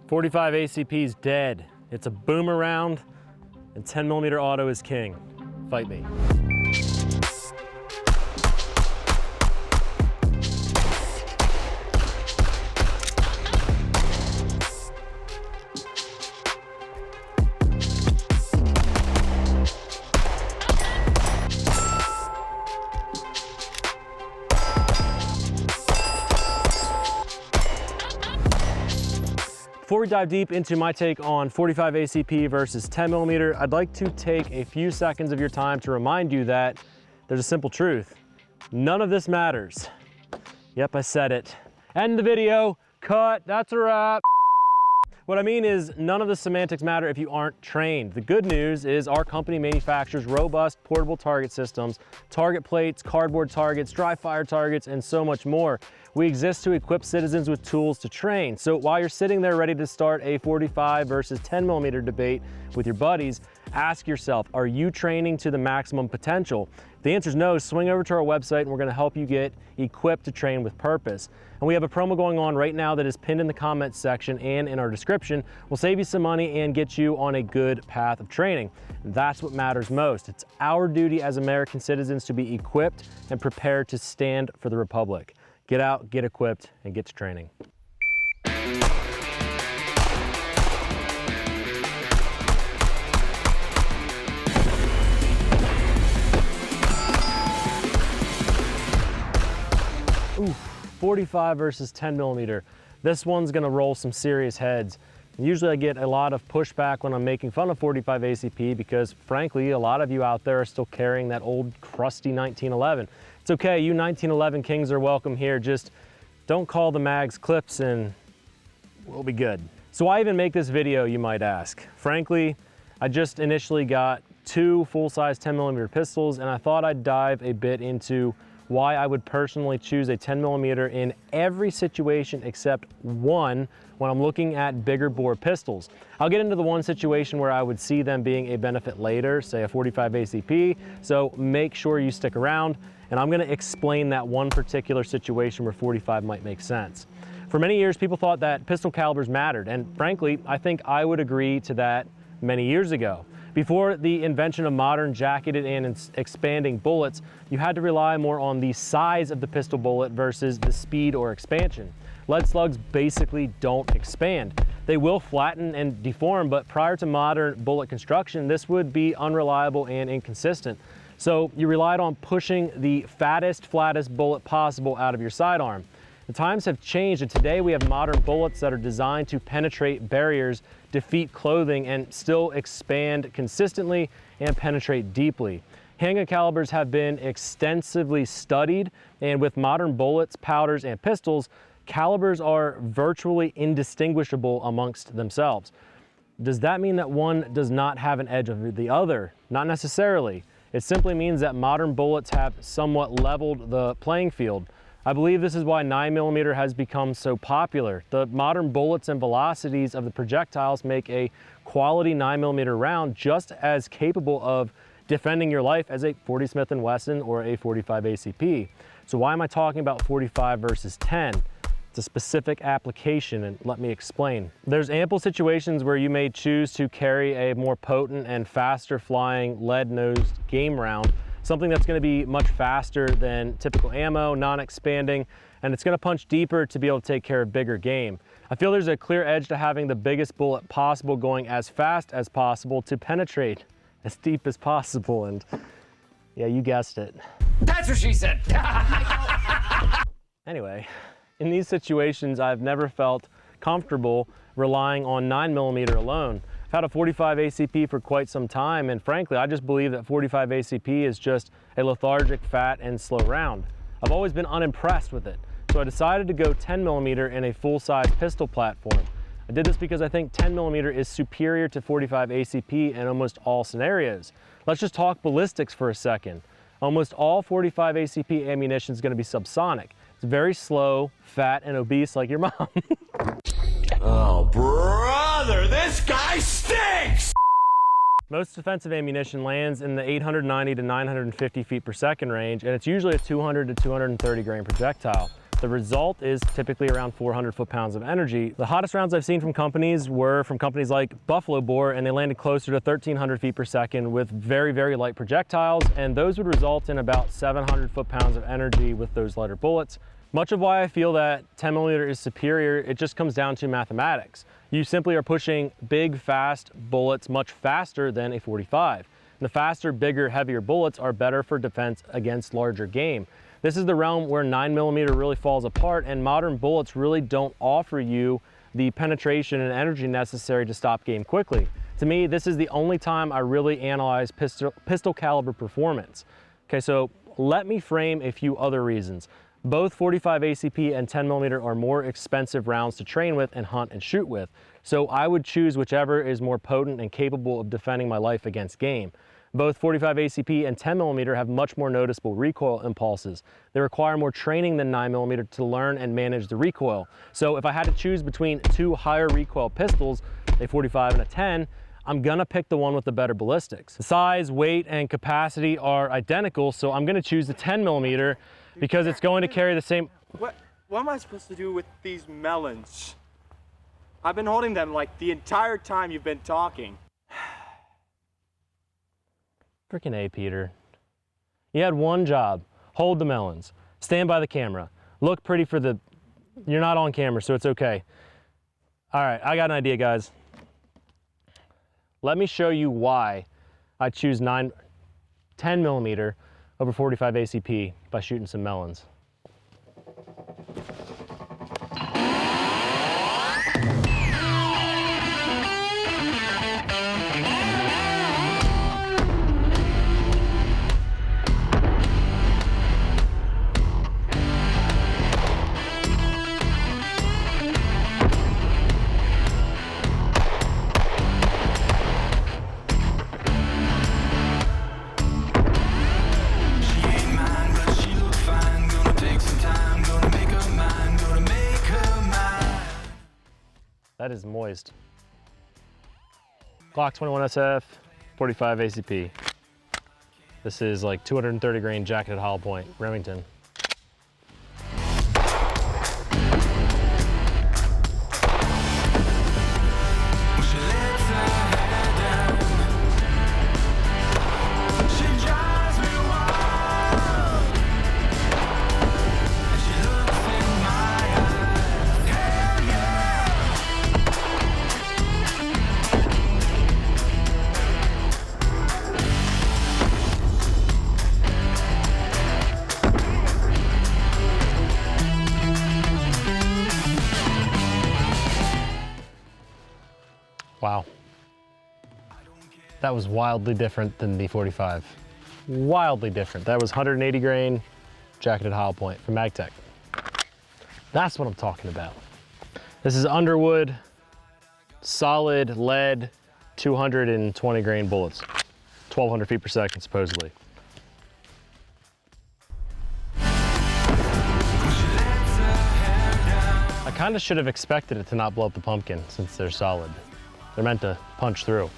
45 ACP's dead. It's a boomer round, and 10mm auto is king. Fight me. Before we dive deep into my take on 45 ACP versus 10mm, I'd like to take a few seconds of your time to remind you that there's a simple truth. None of this matters. Yep, I said it. End the video, cut, that's a wrap. What I mean is none of the semantics matter if you aren't trained. The good news is our company manufactures robust portable target systems, target plates, cardboard targets, dry fire targets, and so much more. We exist to equip citizens with tools to train. So while you're sitting there ready to start a 45 versus 10mm debate with your buddies, ask yourself, are you training to the maximum potential? If the answer is no, swing over to our website and we're gonna help you get equipped to train with purpose. And we have a promo going on right now that is pinned in the comments section and in our description. We'll save you some money and get you on a good path of training. And that's what matters most. It's our duty as American citizens to be equipped and prepared to stand for the Republic. Get out, get equipped, and get to training. Ooh, 45 versus 10mm. This one's gonna roll some serious heads. Usually I get a lot of pushback when I'm making fun of 45 ACP because frankly, a lot of you out there are still carrying that old crusty 1911. It's okay, you 1911 kings are welcome here. Just don't call the mags clips and we'll be good. So why even make this video, you might ask? Frankly, I just initially got 2 full-size 10mm pistols and I thought I'd dive a bit into why I would personally choose a 10mm in every situation except one when I'm looking at bigger bore pistols. I'll get into the one situation where I would see them being a benefit later, say a 45 ACP, so make sure you stick around, and I'm gonna explain that one particular situation where 45 might make sense. For many years, people thought that pistol calibers mattered, and frankly, I think I would agree to that many years ago. Before the invention of modern jacketed and expanding bullets, you had to rely more on the size of the pistol bullet versus the speed or expansion. Lead slugs basically don't expand. They will flatten and deform, but prior to modern bullet construction, this would be unreliable and inconsistent. So you relied on pushing the fattest, flattest bullet possible out of your sidearm. The times have changed, and today we have modern bullets that are designed to penetrate barriers, defeat clothing, and still expand consistently and penetrate deeply. Handgun calibers have been extensively studied, and with modern bullets, powders, and pistols, calibers are virtually indistinguishable amongst themselves. Does that mean that one does not have an edge over the other? Not necessarily. It simply means that modern bullets have somewhat leveled the playing field. I believe this is why 9mm has become so popular. The modern bullets and velocities of the projectiles make a quality 9mm round just as capable of defending your life as a 40 Smith & Wesson or a 45 ACP. So why am I talking about 45 versus 10? It's a specific application, and let me explain. There's ample situations where you may choose to carry a more potent and faster flying lead-nosed game round, something that's going to be much faster than typical ammo, non-expanding, and it's going to punch deeper to be able to take care of bigger game. I feel there's a clear edge to having the biggest bullet possible going as fast as possible to penetrate as deep as possible, and yeah, you guessed it. That's what she said. Anyway, in these situations, I've never felt comfortable relying on 9mm alone. I've had a 45 ACP for quite some time, and frankly, I just believe that 45 ACP is just a lethargic, fat, and slow round. I've always been unimpressed with it, so I decided to go 10mm in a full-size pistol platform. I did this because I think 10mm is superior to 45 ACP in almost all scenarios. Let's just talk ballistics for a second. Almost all 45 ACP ammunition is going to be subsonic. It's very slow, fat, and obese like your mom. Oh, brother, this guy stinks! Most defensive ammunition lands in the 890 to 950 feet per second range, and it's usually a 200 to 230 grain projectile. The result is typically around 400 foot-pounds of energy. The hottest rounds I've seen from companies were from companies like Buffalo Bore, and they landed closer to 1,300 feet per second with very, very light projectiles, and those would result in about 700 foot-pounds of energy with those lighter bullets. Much of why I feel that 10mm is superior, it just comes down to mathematics. You simply are pushing big, fast bullets much faster than a 45. And the faster, bigger, heavier bullets are better for defense against larger game. This is the realm where 9mm really falls apart, and modern bullets really don't offer you the penetration and energy necessary to stop game quickly. To me, this is the only time I really analyze pistol caliber performance. Okay, so let me frame a few other reasons. Both 45 ACP and 10mm are more expensive rounds to train with and hunt and shoot with, so I would choose whichever is more potent and capable of defending my life against game. Both 45 ACP and 10mm have much more noticeable recoil impulses. They require more training than 9mm to learn and manage the recoil. So if I had to choose between two higher recoil pistols, a 45 and a 10, I'm gonna pick the one with the better ballistics. The size, weight, and capacity are identical, so I'm gonna choose the 10mm because it's going to carry the same. What am I supposed to do with these melons? I've been holding them like the entire time you've been talking. Freakin A, Peter. You had one job: hold the melons, stand by the camera, look pretty for the. You're not on camera, so it's okay. All right, I got an idea, guys. Let me show you why I choose 10mm over 45 ACP by shooting some melons. That is moist. Glock 21 SF, 45 ACP. This is like 230 grain jacketed hollow point, Remington. Wow. That was wildly different than the 45. Wildly different. That was 180 grain jacketed hollow point from MagTech. That's what I'm talking about. This is underwood, solid lead, 220 grain bullets. 1,200 feet per second, supposedly. I kind of should have expected it to not blow up the pumpkin since they're solid. They're meant to punch through.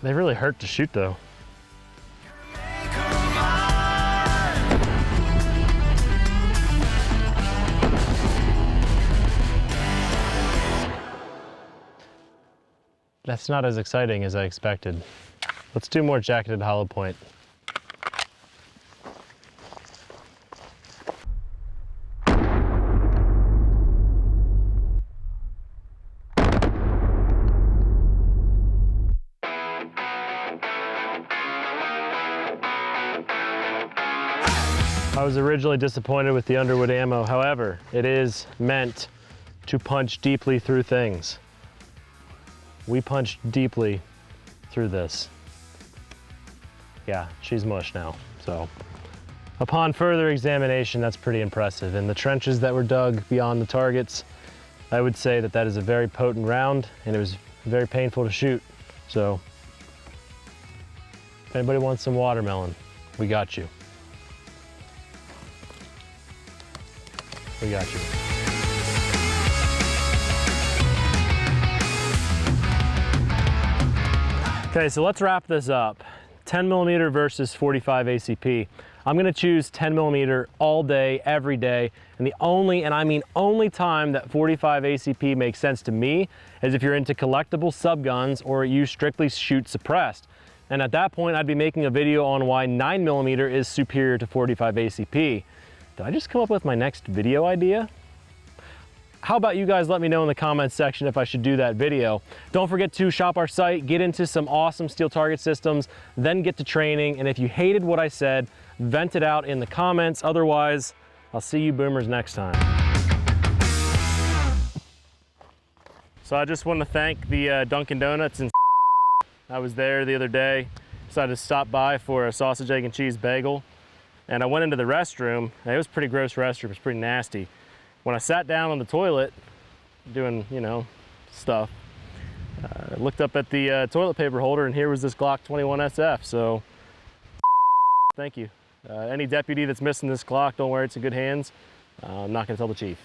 They really hurt to shoot though. That's not as exciting as I expected. Let's do more jacketed hollow point. I was originally disappointed with the underwood ammo. However, it is meant to punch deeply through things. We punched deeply through this. Yeah, she's mush now. So upon further examination, that's pretty impressive. And the trenches that were dug beyond the targets, I would say that that is a very potent round, and it was very painful to shoot. So if anybody wants some watermelon, we got you. We got you. Okay, so let's wrap this up. 10 millimeter versus 45 ACP. I'm gonna choose 10 millimeter all day, every day. And the only, and I mean only time that 45 ACP makes sense to me is if you're into collectible subguns or you strictly shoot suppressed. And at that point, I'd be making a video on why 9 millimeter is superior to 45 ACP. Did I just come up with my next video idea? How about you guys let me know in the comments section if I should do that video. Don't forget to shop our site, get into some awesome steel target systems, then get to training. And if you hated what I said, vent it out in the comments. Otherwise, I'll see you boomers next time. So I just want to thank the Dunkin' Donuts and I was there the other day, decided to stop by for a sausage, egg, and cheese bagel. And I went into the restroom, and it was a pretty gross restroom, it was pretty nasty. When I sat down on the toilet, doing, you know, stuff, I looked up at the toilet paper holder and here was this Glock 21 SF, so thank you. Any deputy that's missing this Glock, don't worry, it's in good hands. I'm not gonna tell the chief.